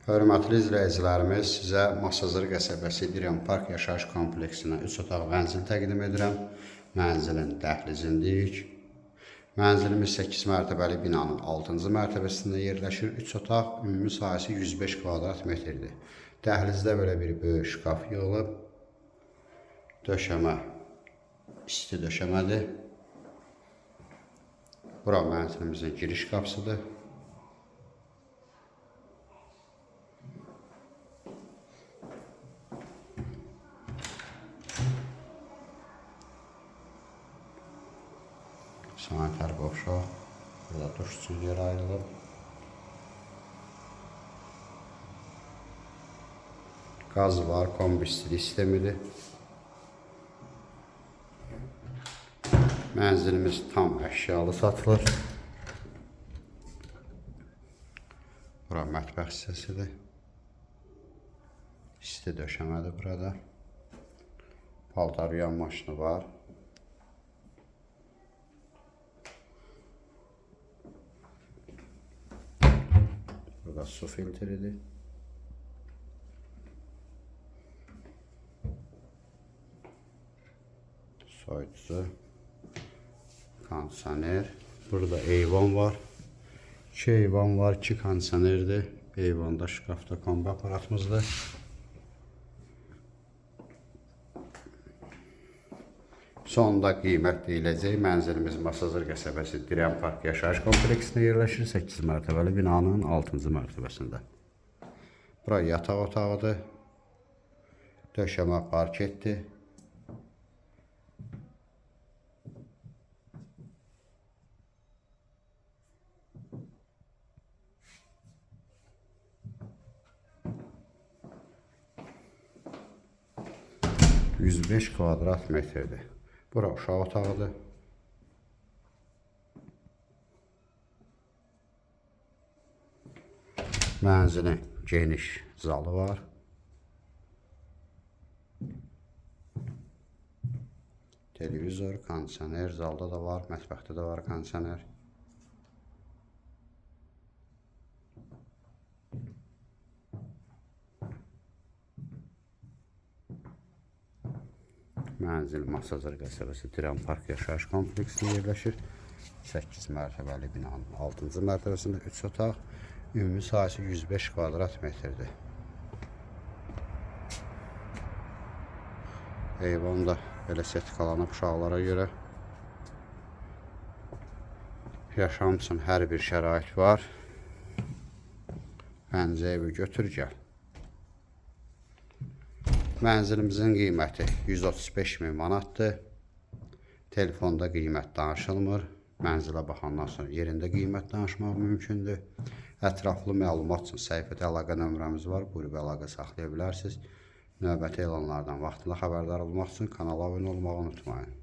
Hörmətli izləyicilərimiz, sizə Masazır qəsəbəsi Dirəm Park yaşayış kompleksinə 3 otaq mənzil təqdim edirəm. Mənzilin dəhlizindəyik. Mənzilimiz 8 mərtəbəli binanın 6-cı mərtəbəsində yerləşir. 3 otaq, ümumi sahəsi 105 kvadrat metrdir. Dəhlizdə belə bir böyük şkaf yığılıb. Döşəmə isti döşəmədir. Bura mənzilimizin giriş qapısıdır. Sanitar qovşaq, burada duş üçün yer ayrılıb. Qaz var, kombistri sistemidir. Mənzilimiz tam əşyalı satılır. Bura mətbəx hissəsidir. İsti döşəmədir burada. Paltar yuyan maşını var. Burada su filtridir. Soyutucu, kondisioner. Burada eyvan var. 2 eyvan var, 2 kondisionerdir. Eyvanda şkafda kombi aparatımızdır. Sonda qiymət deyiləcək. Mənzilimiz Masazır qəsəbəsi Dirəm Park yaşayış kompleksində yerləşir. 8 mərtəbəli binanın 6-cı mərtəbəsində. Bura yataq otağıdır. Döşəmə parketdir. %105 kvadrat metrdir. Bura uşaq otağıdır. Mənzilin geniş zalı var. Televizor, kondisioner zalda da var, mətbəxdə də var kondisioner. Mənzil Masazır qəsəbəsi Dirəm Park yaşayış kompleksində yerləşir. 8 mərtəbəli binanın 6-cı mərtəbəsində 3 otaq, ümumi sahəsi 105 kvadrat metrdir. Eyvan da belə sertifikalanıb uşaqlara görə. Yaşam üçün hər bir şərait var. Məncə evi götür gəl. Mənzilimizin qiyməti 135.000 manatdır. Telefonda qiymət danışılmır. Mənzilə baxandan sonra yerində qiymət danışmaq mümkündür. Ətraflı məlumat üçün səhifədə əlaqə nömrəmiz var. Buyurub əlaqə saxlaya bilərsiniz. Növbəti elanlardan vaxtında xəbərdar olmaq üçün kanala abunə olmağı unutmayın.